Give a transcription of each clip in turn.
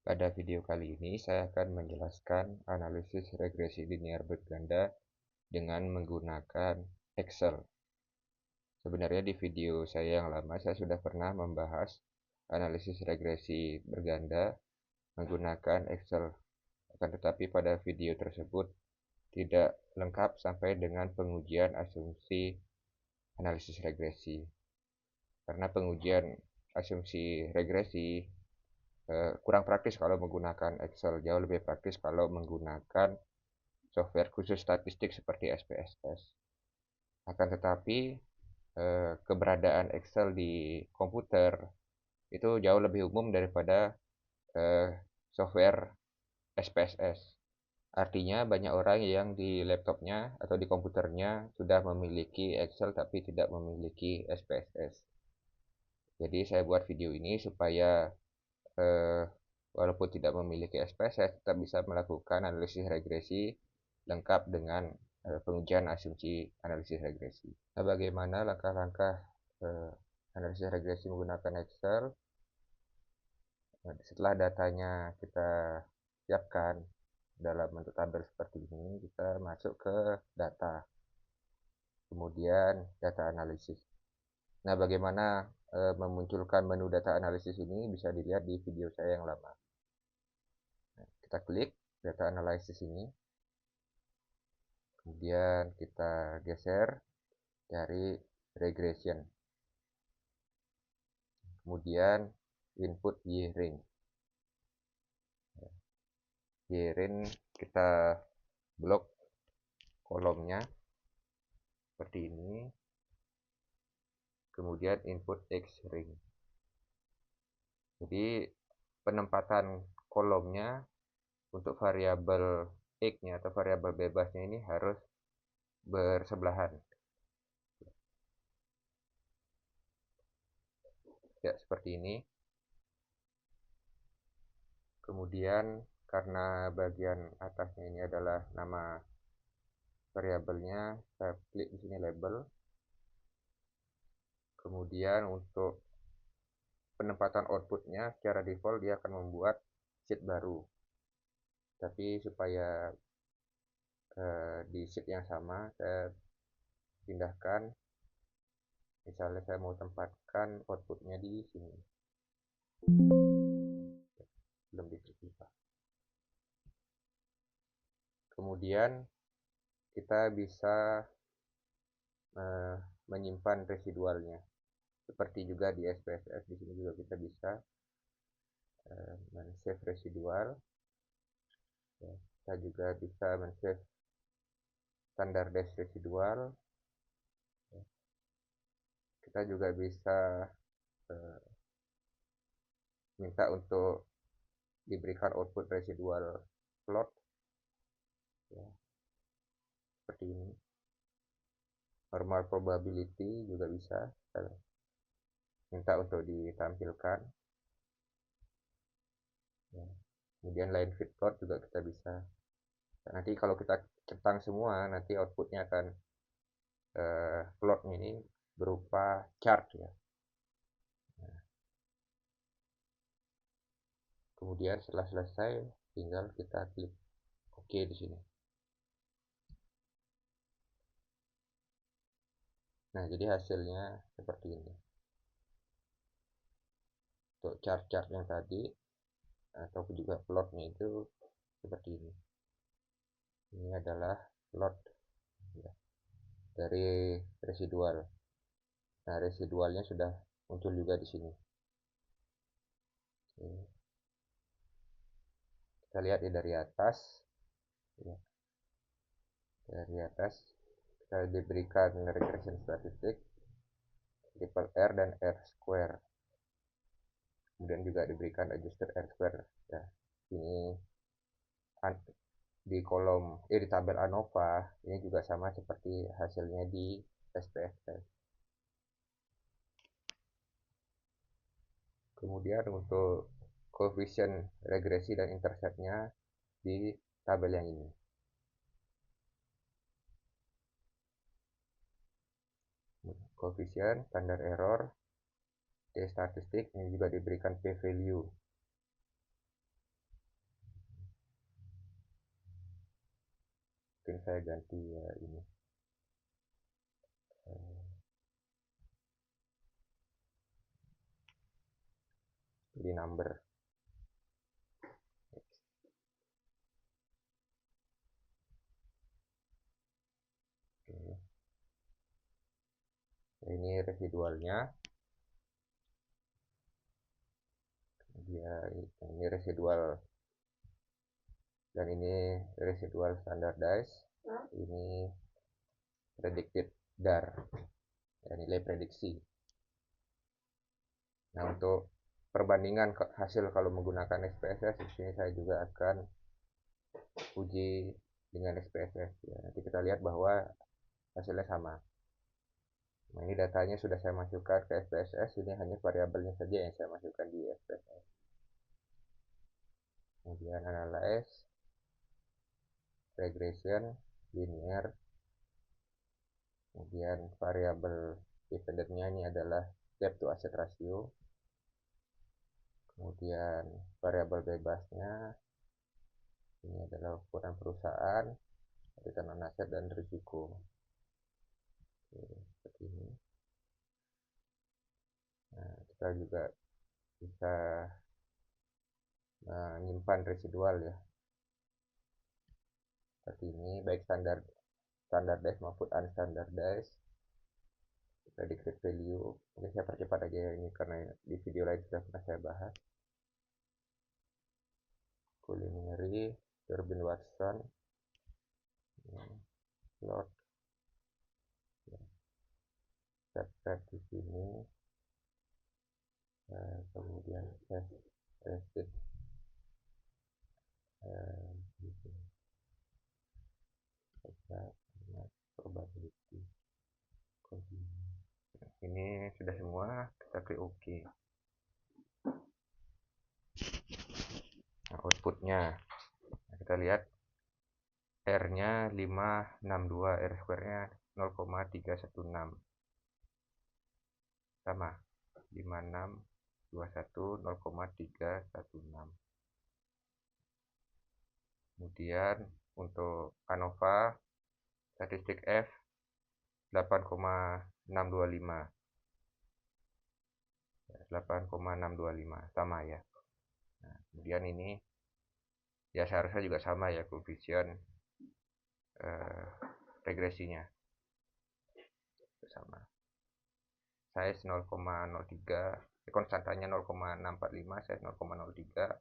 Pada video kali ini saya akan menjelaskan analisis regresi linear berganda dengan menggunakan Excel. Sebenarnya di video saya yang lama saya sudah pernah membahas analisis regresi berganda menggunakan Excel. Akan tetapi pada video tersebut tidak lengkap sampai dengan pengujian asumsi analisis regresi. Karena pengujian asumsi regresi kurang praktis kalau menggunakan Excel, jauh lebih praktis kalau menggunakan software khusus statistik seperti SPSS. Akan tetapi keberadaan Excel di komputer itu jauh lebih umum daripada software SPSS. Artinya banyak orang yang di laptopnya atau di komputernya sudah memiliki Excel tapi tidak memiliki SPSS. Jadi saya buat video ini supaya walaupun tidak memiliki SPSS tetap bisa melakukan analisis regresi lengkap dengan pengujian asumsi analisis regresi. Nah, bagaimana langkah-langkah analisis regresi menggunakan Excel? Nah, setelah datanya kita siapkan dalam bentuk tabel seperti ini, kita masuk ke data, kemudian data analisis. Nah, bagaimana memunculkan menu data analisis ini bisa dilihat di video saya yang lama. Nah, kita klik data analisis ini, kemudian kita geser dari regression, kemudian input Y-ring. Y-ring kita blok kolomnya seperti ini, kemudian input X-ring. Jadi penempatan kolomnya untuk variabel X-nya atau variabel bebasnya ini harus bersebelahan. Ya, seperti ini. Kemudian karena bagian atasnya ini adalah nama variabelnya, saya klik di sini label. Kemudian untuk penempatan outputnya secara default dia akan membuat sheet baru. Tapi supaya di sheet yang sama saya pindahkan. Misalnya saya mau tempatkan outputnya di sini. Belum diklik. Kemudian kita bisa menyimpan residualnya. Seperti juga di SPSS, di sini juga kita bisa men-save residual. Ya, kita juga bisa men-save standardized residual. Ya. Kita juga bisa minta untuk diberikan output residual plot. Ya. Seperti ini. Normal probability juga bisa minta untuk ditampilkan. Ya. Kemudian line fit plot juga kita bisa. Nah, nanti kalau kita centang semua, nanti outputnya akan plotnya ini berupa chart ya. Nah, kemudian setelah selesai, tinggal kita klik OK di sini. Nah, jadi hasilnya seperti ini. Untuk chart-chart yang tadi ataupun juga plotnya itu seperti ini. Ini adalah plot ya, dari residual. Nah, residualnya sudah muncul juga di sini. Ini. Kita lihat ya dari atas. Ya. Dari atas kita diberikan regression statistik triple R dan R square. Kemudian juga diberikan adjusted R square. Ya, ini di kolom di tabel ANOVA ini juga sama seperti hasilnya di SPSS. Kemudian untuk koefisien regresi dan interceptnya di tabel yang ini. Koefisien, standar error, t statistik ini juga diberikan p value. saya ganti ya ini pilih number. Oke. Ini residualnya, dia ini residual, dan ini residual standardized, ini predicted DAR, ya, nilai prediksi. Nah, untuk perbandingan hasil kalau menggunakan SPSS, di sini saya juga akan uji dengan SPSS. Ya, nanti kita lihat bahwa hasilnya sama. Nah, ini datanya sudah saya masukkan ke SPSS, ini hanya variabelnya saja yang saya masukkan di SPSS. Kemudian analyze, regression, linear, kemudian variabel dependennya ini adalah debt to asset ratio, kemudian variabel bebasnya ini adalah ukuran perusahaan, return on asset, dan risiko. Oke, seperti ini. Nah, kita juga bisa menyimpan residual ya, seperti ini, baik standardized maupun unstandardized. Predicted value, ini saya percepat aja ya, ini karena di video lain sudah pernah saya bahas. Culinary, Durbin-Watson, plot, set di sini, kemudian tested probability. Ini sudah semua, kita klik OK. Nah, outputnya, nah, kita lihat R-nya 562, R square-nya 0,316. Sama, 5621 0,316. Kemudian untuk ANOVA statistik F 8,625 sama ya. Nah, kemudian ini ya seharusnya juga sama ya koefisien regresinya sama. Size 0,03, konstantanya 0,645, size 0,03,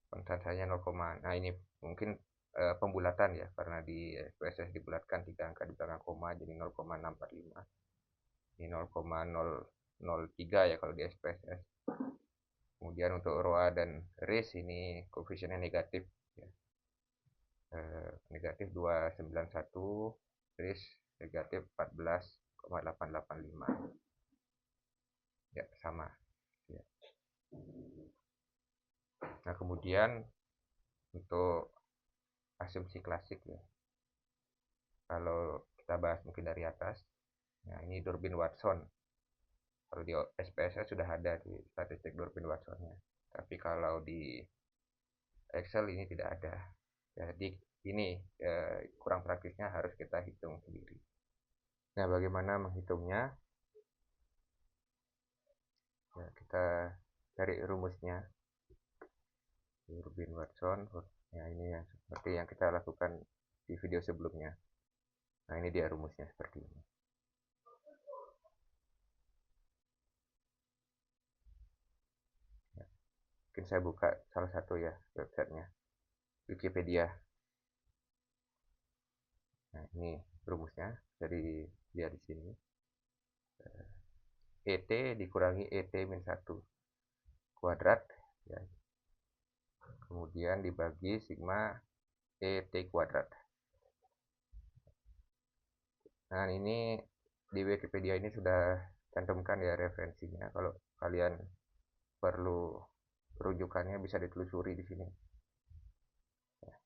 konstantanya 0, nah ini mungkin pembulatan ya, karena di SPSS dibulatkan 3 angka di belakang koma, jadi 0,645. Ini 0,003 ya kalau di SPSS. Kemudian untuk ROA dan RIS ini koefisiennya negatif ya. Negatif 291, RIS negatif 14,885. Ya, sama ya. Nah, kemudian untuk asumsi klasik ya, kalau kita bahas mungkin dari atas, nah ini Durbin-Watson. Kalau di SPSS sudah ada di statistik Durbin-Watsonnya, tapi kalau di Excel ini tidak ada. Jadi ini kurang praktisnya, harus kita hitung sendiri. Nah, bagaimana menghitungnya? Ya, kita cari rumusnya. Durbin-Watson. Ya, ini yang seperti yang kita lakukan di video sebelumnya. Nah, ini dia rumusnya seperti ini. Ya, mungkin saya buka salah satu ya websitenya, Wikipedia. Nah, ini rumusnya, jadi lihat di sini. ET dikurangi ET min 1 kuadrat ya. Kemudian dibagi sigma ET kuadrat. Nah, ini di Wikipedia ini sudah cantumkan ya referensinya. Kalau kalian perlu rujukannya bisa ditelusuri di sini. Ya.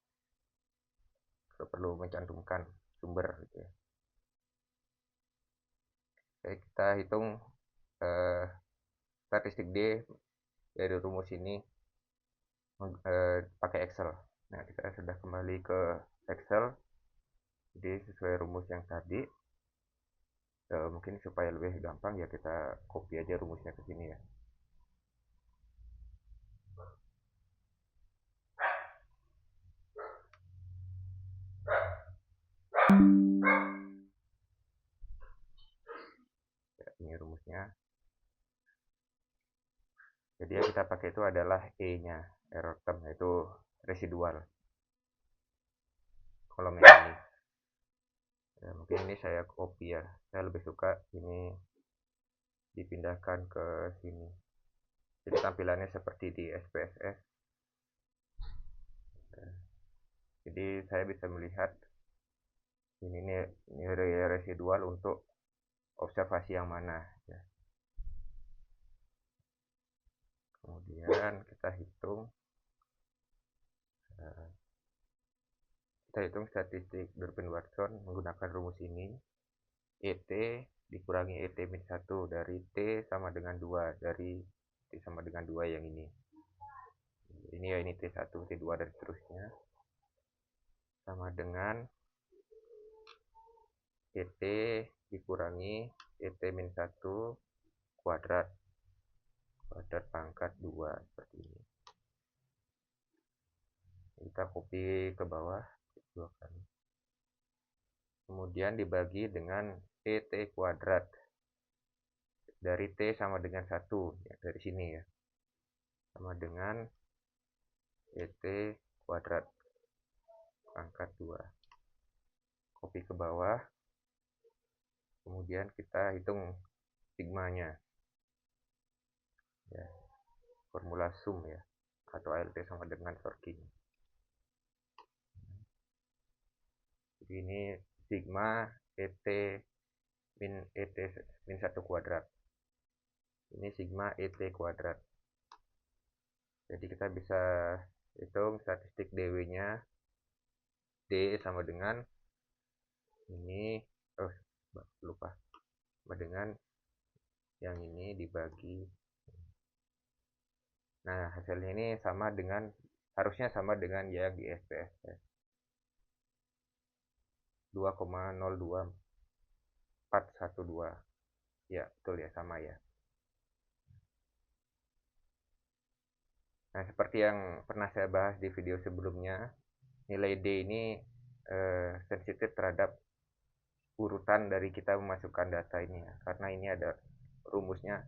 Kalau perlu mencantumkan sumber gitu ya. Oke, kita hitung statistik D dari rumus ini pakai Excel. Nah, kita sudah kembali ke Excel. Jadi sesuai rumus yang tadi, mungkin supaya lebih gampang ya kita copy aja rumusnya ke sini ya. Ya, ini rumusnya. Jadi yang kita pakai itu adalah E-nya, error term, yaitu residual. Kolom yang ini. Ya, mungkin ini saya copy ya. Saya lebih suka ini dipindahkan ke sini. Jadi tampilannya seperti di SPSS. Jadi saya bisa melihat ini nilai residual untuk observasi yang mana ya. Kemudian kita hitung statistik Durbin-Watson menggunakan rumus ini. ET dikurangi ET min 1 dari T sama dengan 2 dari T sama dengan 2 yang ini. Ini ya, ini T1, T2 dan seterusnya. Sama dengan ET dikurangi ET min 1 kuadrat pangkat 2 seperti ini. Kita copy ke bawah 2 kali. Kemudian dibagi dengan ET kuadrat dari T sama dengan 1 ya, dari sini ya. Sama dengan ET kuadrat pangkat 2. Copy ke bawah. Kemudian kita hitung sigmanya. Ya, formula sum ya, atau ALT sama dengan Sorkin. Jadi ini sigma ET min 1 kuadrat. Ini sigma ET kuadrat. Jadi kita bisa hitung statistik DW-nya. D sama dengan ini, lupa, sama dengan yang ini dibagi. Nah, hasilnya ini sama dengan, harusnya sama dengan yang di SPSS. 2,02412. Ya, betul ya, sama ya. Nah, seperti yang pernah saya bahas di video sebelumnya, nilai D ini sensitif terhadap urutan dari kita memasukkan data ini ya. Karena ini ada rumusnya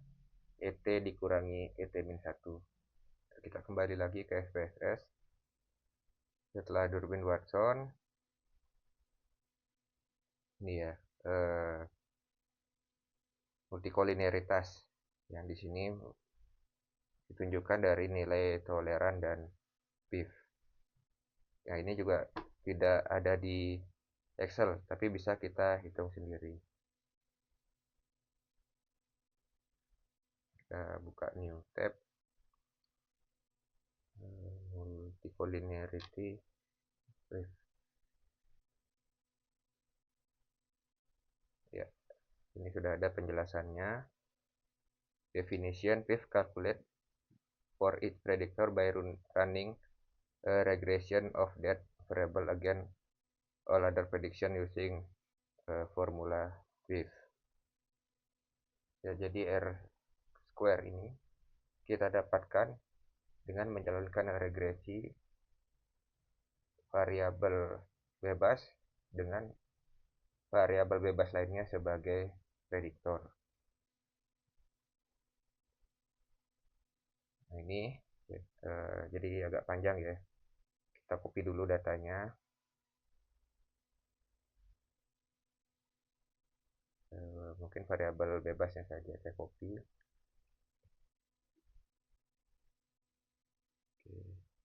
ET dikurangi ET min 1. Kita kembali lagi ke SPSS. Setelah Durbin-Watson, ini ya, multikolinearitas yang di sini ditunjukkan dari nilai toleran dan PIV. Ya, ini juga tidak ada di Excel, tapi bisa kita hitung sendiri. Kita buka new tab, multicolinearity PIV. Ya, ini sudah ada penjelasannya. Definition PIV calculate for each predictor by running a regression of that variable against all other prediction using formula PIV. Ya, jadi R square ini kita dapatkan dengan menjalankan regresi variabel bebas dengan variabel bebas lainnya sebagai prediktor. Nah, ini jadi agak panjang ya. Kita copy dulu datanya. Mungkin variabel bebasnya saja saya copy. Oke,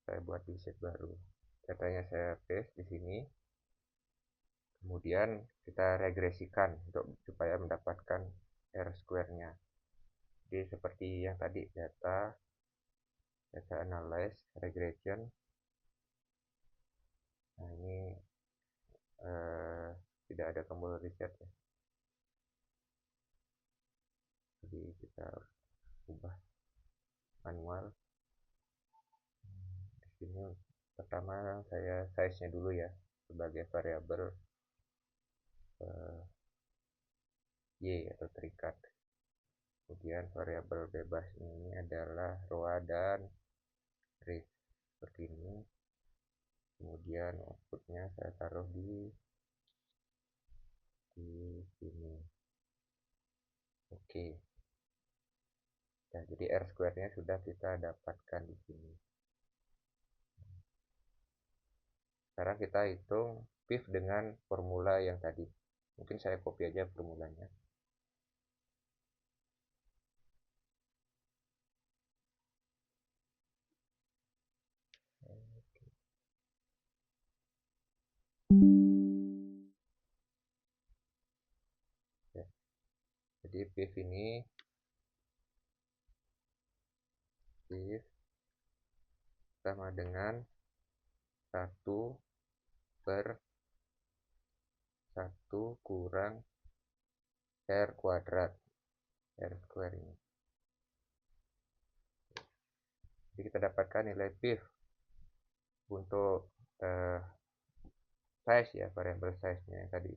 saya buat di sheet baru. Datanya saya paste di sini. Kemudian kita regresikan supaya mendapatkan R square-nya. Jadi seperti yang tadi, data analyze, regression. Nah, ini tidak ada tombol reset ya. Jadi kita ubah manual. Di sini Pertama saya size-nya dulu ya sebagai variabel y atau terikat. Kemudian variabel bebas ini adalah roa dan ref seperti ini. Kemudian outputnya saya taruh di sini. Oke. Nah, jadi R square-nya sudah kita dapatkan di sini. Sekarang kita hitung PIV dengan formula yang tadi. Mungkin saya copy aja formulanya. Ya. Jadi PIV ini sama dengan 1 per 1 kurang R kuadrat. R square ini. Jadi kita dapatkan nilai PIV untuk size ya, variabel size-nya yang tadi.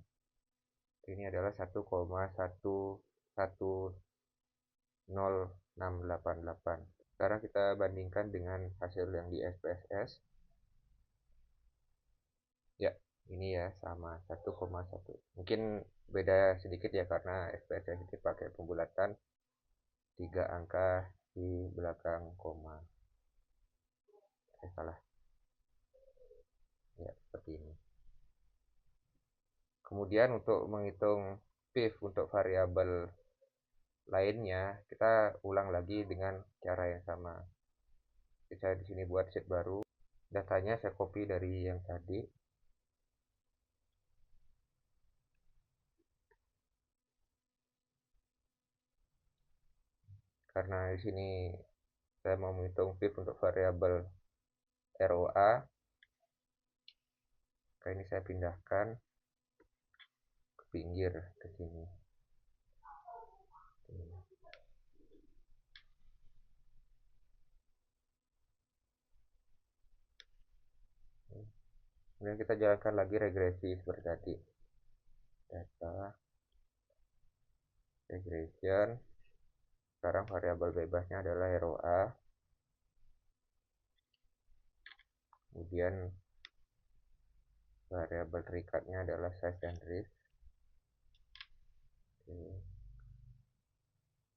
Ini adalah 1,11068. Sekarang kita bandingkan dengan hasil yang di SPSS. Ya, ini ya sama 1,1. Mungkin beda sedikit ya karena SPSS ini pakai pembulatan 3 angka di belakang koma. Salah. Ya, seperti ini. Kemudian untuk menghitung PIV untuk variabel lainnya, kita ulang lagi dengan cara yang sama. Saya di sini buat sheet baru. Datanya saya copy dari yang tadi. Karena di sini saya mau menghitung PIV untuk variabel ROA. Maka ini saya pindahkan ke pinggir ke sini. Kemudian kita jalankan lagi regresi seperti tadi. Data, regression. Sekarang variabel bebasnya adalah ROA. Kemudian variabel terikatnya adalah size dan drift.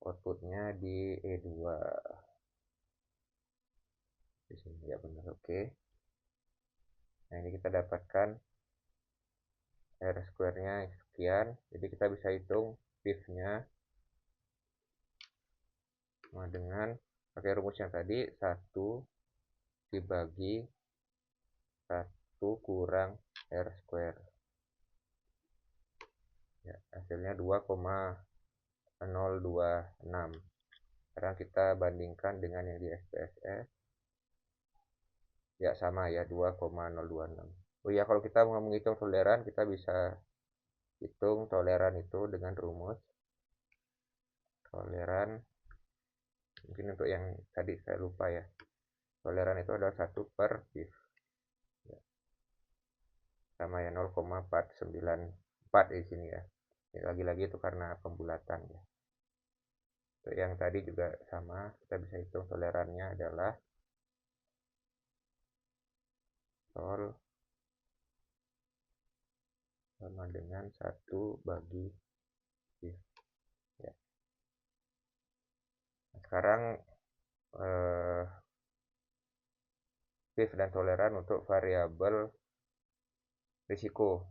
Outputnya di E2. Di sini ya benar, oke. Nah, ini kita dapatkan R square-nya sekian. Jadi kita bisa hitung PIV-nya sama dengan pakai rumus yang tadi 1 dibagi 1 kurang R square. Ya, hasilnya 2,026. Sekarang kita bandingkan dengan yang di SPSS. Ya sama ya 2,026. Oh ya, kalau kita mau menghitung toleran, kita bisa hitung toleran itu dengan rumus toleran. Mungkin untuk yang tadi saya lupa ya. Toleran itu adalah 1 per PIV. Ya. Sama ya 0,494 di sini ya. Lagi-lagi itu karena pembulatan ya. Untuk yang tadi juga sama, kita bisa hitung tolerannya adalah tol sama dengan 1 bagi PIV. Ya. Nah, sekarang PIV dan toleran untuk variabel risiko.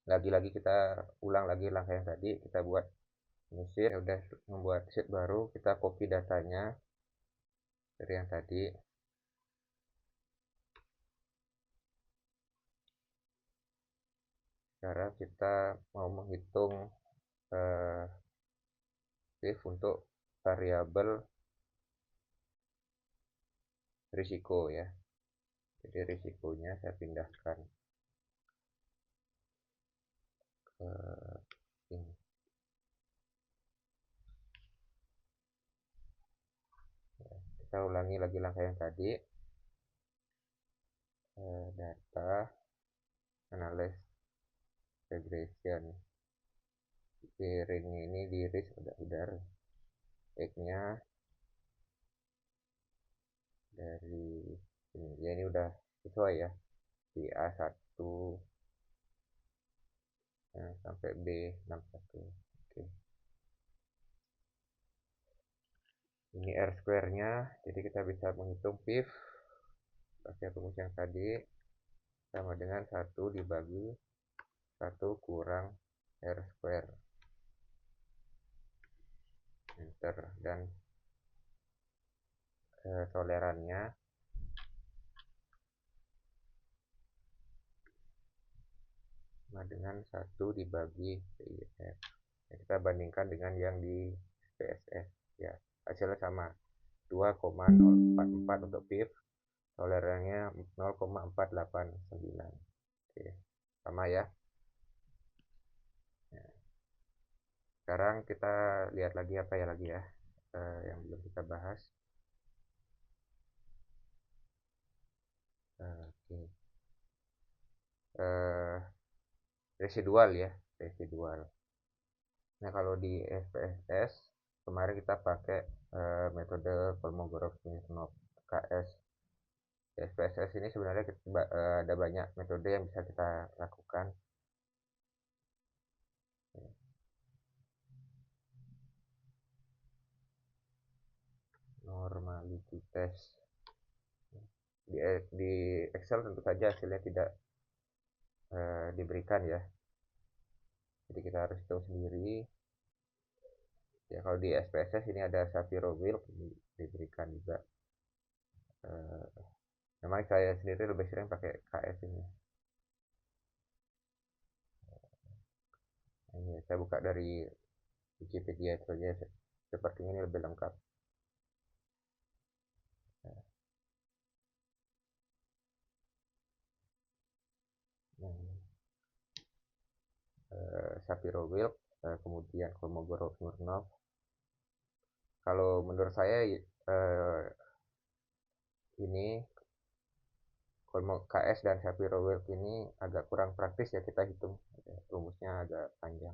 Lagi-lagi kita ulang lagi langkah yang tadi, kita buat ini sheet. Ya udah membuat sheet baru, kita copy datanya dari yang tadi. Sekarang kita mau menghitung PIV untuk variabel risiko ya. Jadi risikonya saya pindahkan ke ini. Ya, kita ulangi lagi langkah yang tadi. data analysis regression. Range ini di range udah X-nya dari ini ya, ini udah sesuai ya, di A1 sampai B61. Oke. Ini R square nya, jadi kita bisa menghitung PIV pakai rumus yang tadi, sama dengan 1 dibagi 1 kurang R square. Enter. Dan tolerannya sama dengan 1 dibagi PIF. Ya, kita bandingkan dengan yang di PSS ya, hasilnya sama, 2,044 untuk PIF, tolerannya 0,489. Oke, sama ya. Nah, sekarang kita lihat lagi apa ya lagi ya yang belum kita bahas. Oke. Residual ya, residual. Nah, kalau di SPSS kemarin kita pakai metode Kolmogorov-Smirnov KS. Di SPSS ini sebenarnya ada banyak metode yang bisa kita lakukan. Normality test. Di Excel tentu saja hasilnya tidak diberikan ya, jadi kita harus hitung sendiri ya. Kalau di SPSS ini ada Shapiro-Wilk diberikan juga. Memang saya sendiri lebih sering pakai KS ini. Ini saya buka dari Wikipedia saja, sepertinya ini lebih lengkap. Shapiro-Wilk, kemudian Kolmogorov-Smirnov. Kalau menurut saya ini KS dan Shapiro-Wilk ini agak kurang praktis ya kita hitung, rumusnya agak panjang.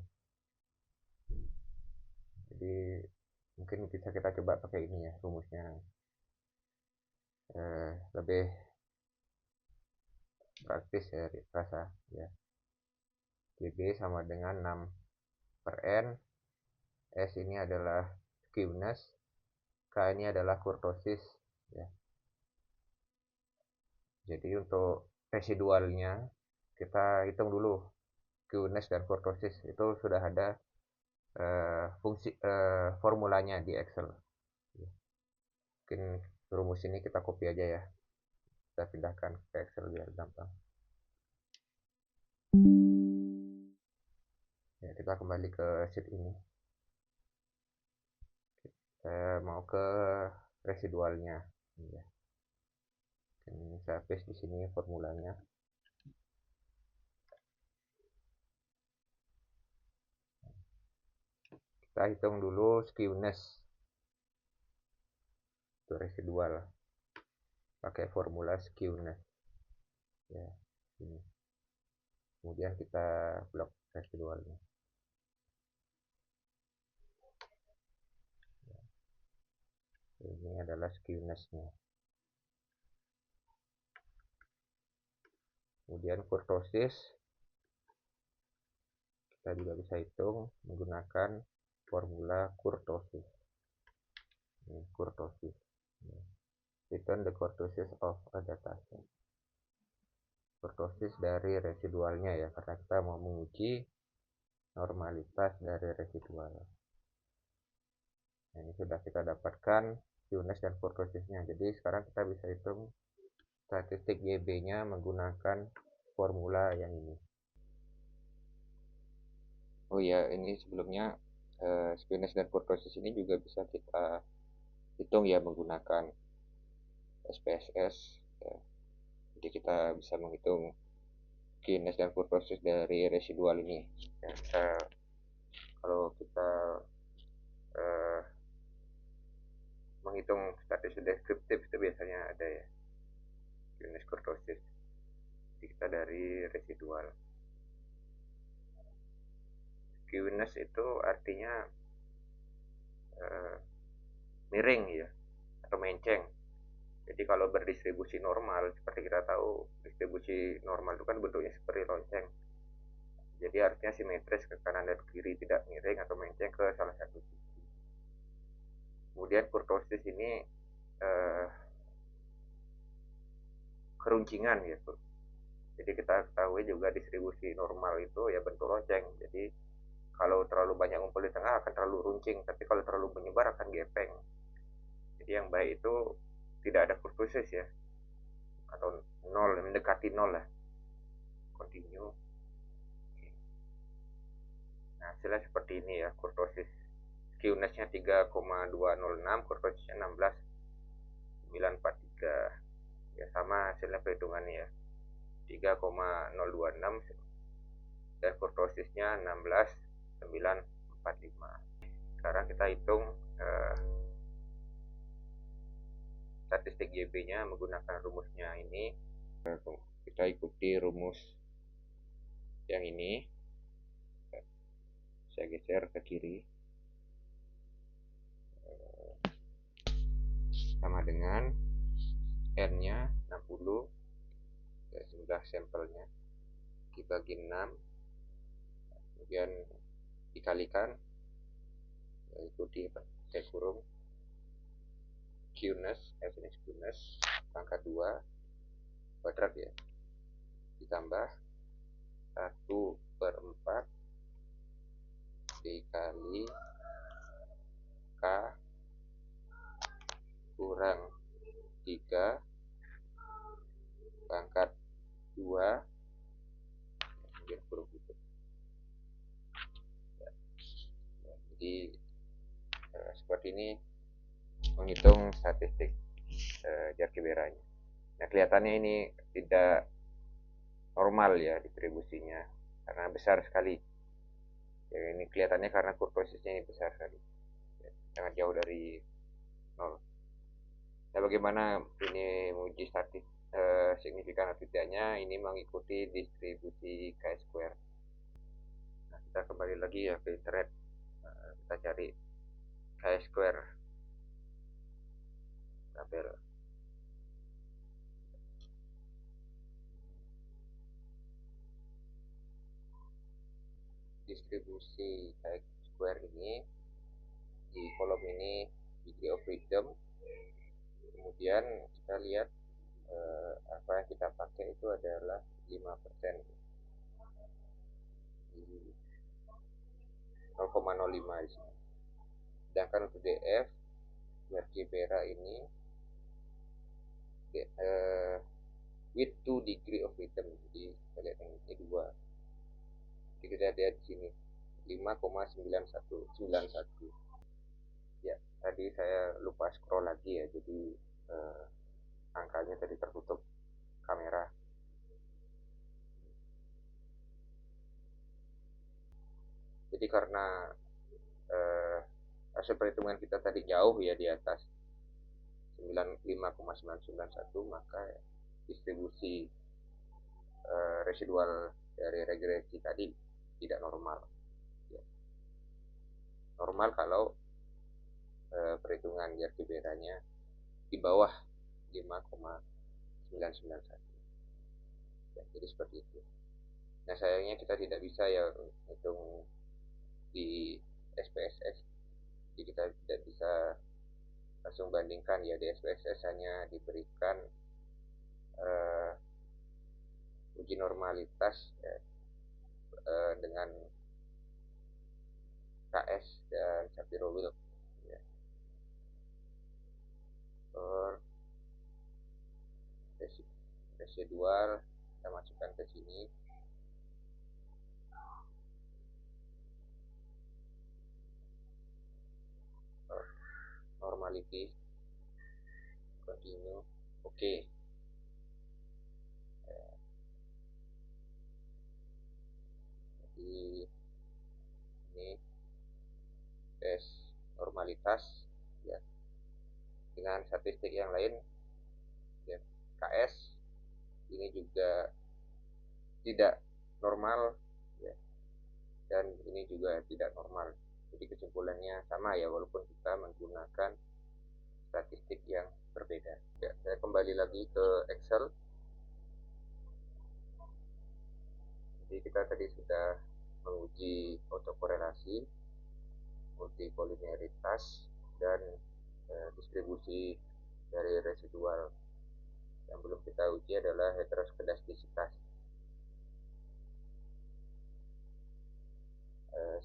Jadi mungkin bisa kita coba pakai ini ya, rumusnya lebih praktis ya rasa ya. GB sama dengan 6/N. S ini adalah skewness, K ini adalah kurtosis ya. Jadi untuk residualnya kita hitung dulu skewness dan kurtosis, itu sudah ada fungsi formulanya di Excel. Mungkin rumus ini kita copy aja ya, kita pindahkan ke Excel biar gampang ya. Kita kembali ke sheet ini, saya mau ke residualnya ya. Ini saya paste di sini formulanya. Kita hitung dulu skewness itu residual pakai formula skewness ya ini. Kemudian kita blok residualnya. Ini adalah skewness-nya. Kemudian kurtosis kita juga bisa hitung menggunakan formula kurtosis. Ini kurtosis. Return the kurtosis of a dataset. Kurtosis dari residualnya ya, karena kita mau menguji normalitas dari residual. Nah, ini sudah kita dapatkan skewness dan kurtosisnya. Jadi sekarang kita bisa hitung statistik YB-nya menggunakan formula yang ini. Oh ya, ini sebelumnya skewness dan kurtosis ini juga bisa kita hitung ya menggunakan SPSS ya. Jadi kita bisa menghitung skewness dan kurtosis dari residual ini ya. Kalau kita menghitung statistik deskriptif itu biasanya ada ya, skewness kurtosis. kita dari residual. Skewness itu artinya miring ya, atau menceng. Jadi kalau berdistribusi normal, seperti kita tahu distribusi normal itu kan bentuknya seperti lonceng. Jadi artinya simetris ke kanan dan kiri, tidak miring atau menceng ke salah satu sisi. Kemudian kurtosis ini keruncingan gitu. Jadi kita ketahui juga distribusi normal itu ya bentuk lonceng. Jadi kalau terlalu banyak ngumpul di tengah akan terlalu runcing, tapi kalau terlalu menyebar akan gepeng. Jadi yang baik itu tidak ada kurtosis ya, atau nol, mendekati nol lah, continue. Nah hasilnya seperti ini ya, kurtosis skewnessnya 3,206, kurtosisnya 16,943 ya, sama hasilnya perhitungannya ya, 3,026 dan kurtosisnya 16,945. Sekarang kita hitung statistik YB-nya menggunakan rumusnya ini. Kita ikuti rumus yang ini. Saya geser ke kiri. Sama dengan N-nya 60. Ya, sudah sampelnya. Dibagi 6. Kemudian dikalikan. Ikuti saya kurung. Skewness, pangkat 2 kuadrat ya, ditambah 1/4 dikali K kurang 3 pangkat 2, kemudian kurung gitu. Jadi seperti ini menghitung statistik Jarkibera-nya. Nah kelihatannya ini tidak normal ya distribusinya, karena besar sekali ya. Ini kelihatannya karena kurtosisnya ini besar sekali ya, sangat jauh dari nol. Nah bagaimana ini menguji signifikan atau tidaknya? Ini mengikuti distribusi chi-square. Nah kita kembali lagi ya ke internet, kita cari chi-square tabel. Distribusi chi-square ini di kolom ini degree of freedom. Kemudian kita lihat apa yang kita pakai itu adalah 5%, 0,05 di sini. Sedangkan untuk DF Jarkibera ini with 2 degree of freedom, jadi kita lihat yang ini 2. Jadi kita lihat di sini 5,9191. Ya, tadi saya lupa scroll lagi ya, jadi angkanya tadi tertutup kamera. Jadi karena hasil perhitungan kita tadi jauh ya di atas 95,991, maka distribusi residual dari regresi tadi tidak normal ya. Normal kalau perhitungan Jarkibera-nya di bawah 5,991 ya, jadi seperti itu. Nah sayangnya kita tidak bisa ya hitung di SPSS, jadi kita tidak bisa langsung bandingkan ya. Di SPSS hanya diberikan uji normalitas ya, dengan KS dan Shapiro-Wilk ya. Residual kita masukkan ke sini. Normality, continue, oke. Jadi ini tes normalitas ya, dengan statistik yang lain ya. KS ini juga tidak normal ya, dan ini juga tidak normal. Jadi kesimpulannya sama ya, walaupun kita menggunakan statistik yang berbeda. Ya, saya kembali lagi ke Excel. Jadi kita tadi sudah menguji autokorelasi, multikoliniaritas, dan distribusi dari residual. Yang belum kita uji adalah heteroskedastisitas.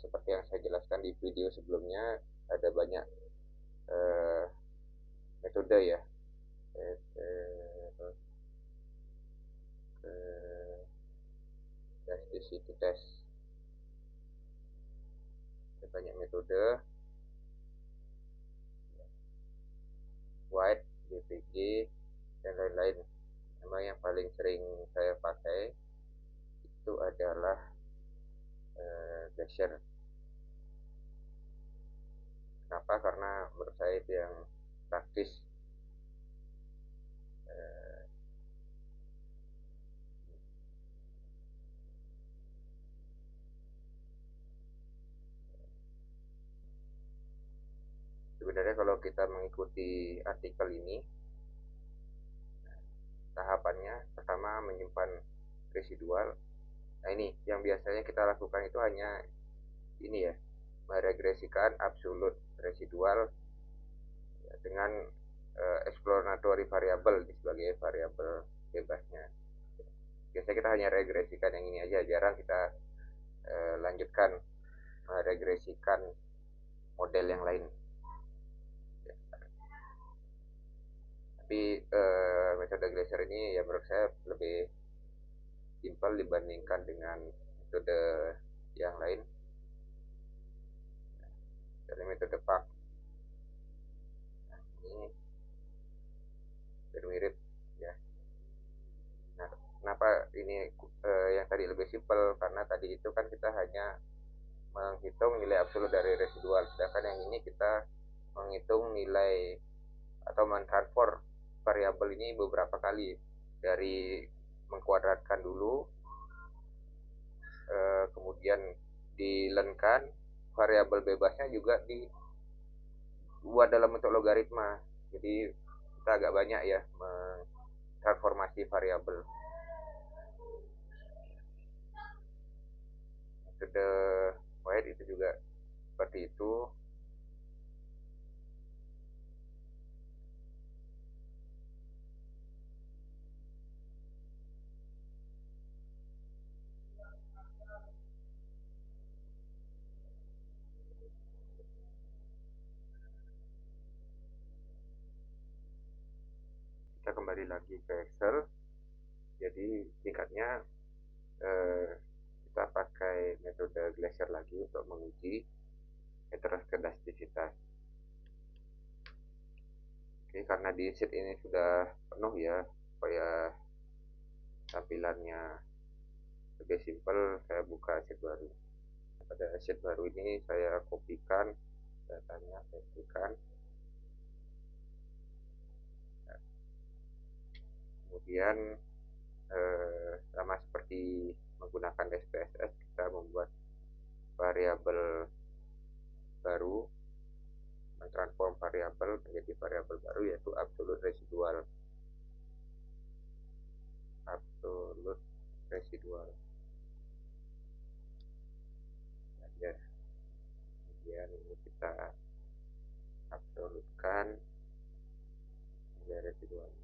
Seperti yang saya jelaskan di video sebelumnya, ada banyak metode ya, elasticity test. Ada banyak metode, White, BPG, dan lain-lain. Memang yang paling sering saya pakai itu adalah Glacier. Kenapa? Karena menurut saya itu yang praktis. Sebenarnya kalau kita mengikuti artikel ini, tahapannya pertama menyimpan residual. Nah ini yang biasanya kita lakukan itu hanya ini ya, meregresikan absolut residual dengan exploratory variable sebagai variabel bebasnya. Biasanya kita hanya regresikan yang ini aja, jarang kita lanjutkan meregresikan model yang lain. Tapi metode Glacier ini ya menurut saya lebih simpel dibandingkan dengan metode yang lain. Dari metode PAK ini mirip ya. Nah, kenapa ini yang tadi lebih simpel? Karena tadi itu kan kita hanya menghitung nilai absolut dari residual, sedangkan yang ini kita menghitung nilai atau mentransfer variabel ini beberapa kali, dari mengkuadratkan dulu, kemudian dilenkan, variabel bebasnya juga dibuat dalam bentuk logaritma. Jadi kita agak banyak ya transformasi variabel. Metode White itu juga seperti itu. Kita kembali lagi ke Excel. Jadi singkatnya kita pakai metode Glacier lagi untuk menguji heteroskedastisitas. Oke, karena di sheet ini sudah penuh ya, supaya tampilannya lebih simpel, saya buka sheet baru. Pada sheet baru ini saya kopikan datanya, saya kopikan. Kemudian sama seperti menggunakan SPSS, kita membuat variabel baru, mentransform variabel menjadi variabel baru, yaitu absolut residual. Absolut residual. Ya. Kemudian ini kita absolutkan nilai residualnya.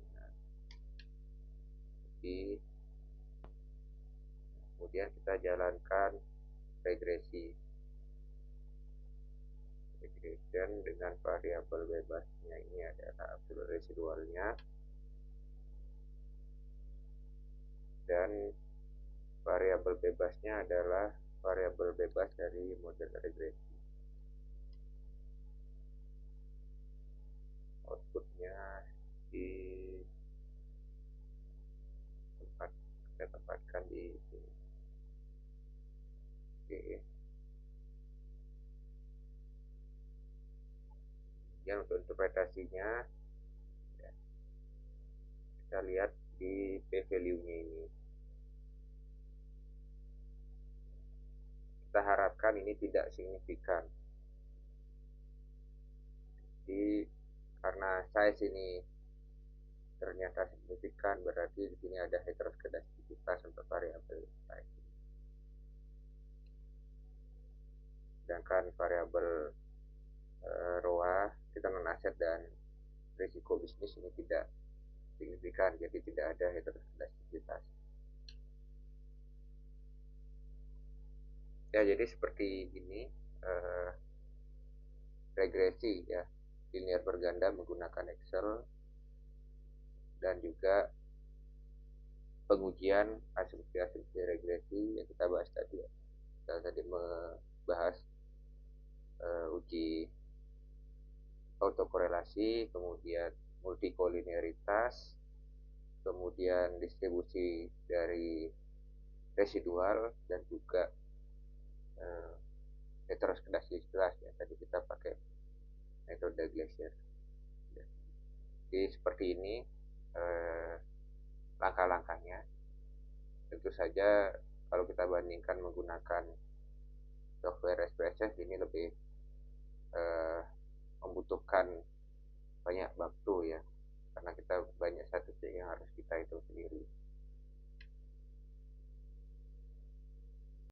Jadi kemudian kita jalankan regresi, regression dengan variabel bebasnya ini adalah absolut residualnya, dan variabel bebasnya adalah variabel bebas dari model regresi. Outputnya di kita tempatkan di sini. Oke. Kemudian untuk interpretasinya ya, kita lihat di p-value-nya ini. misalkan ini tidak signifikan. Jadi karena size ini ternyata signifikan, berarti di sini ada heteroskedastisitas untuk variabel size. Sedangkan variabel ROA, return on asset, dan risiko bisnis ini tidak signifikan, jadi tidak ada heteroskedastisitas. Ya, jadi seperti ini regresi ya, linear berganda menggunakan Excel, dan juga pengujian asumsi-asumsi regresi yang kita bahas tadi ya. Kita tadi membahas uji autokorelasi, kemudian multikolinearitas, kemudian distribusi dari residual, dan juga heteroskedastisitas ya, tadi kita pakai metode Glaser. Jadi seperti ini langkah-langkahnya. Tentu saja kalau kita bandingkan menggunakan software SPSS ini lebih membutuhkan banyak waktu ya, karena kita banyak statistik yang harus kita hitung sendiri.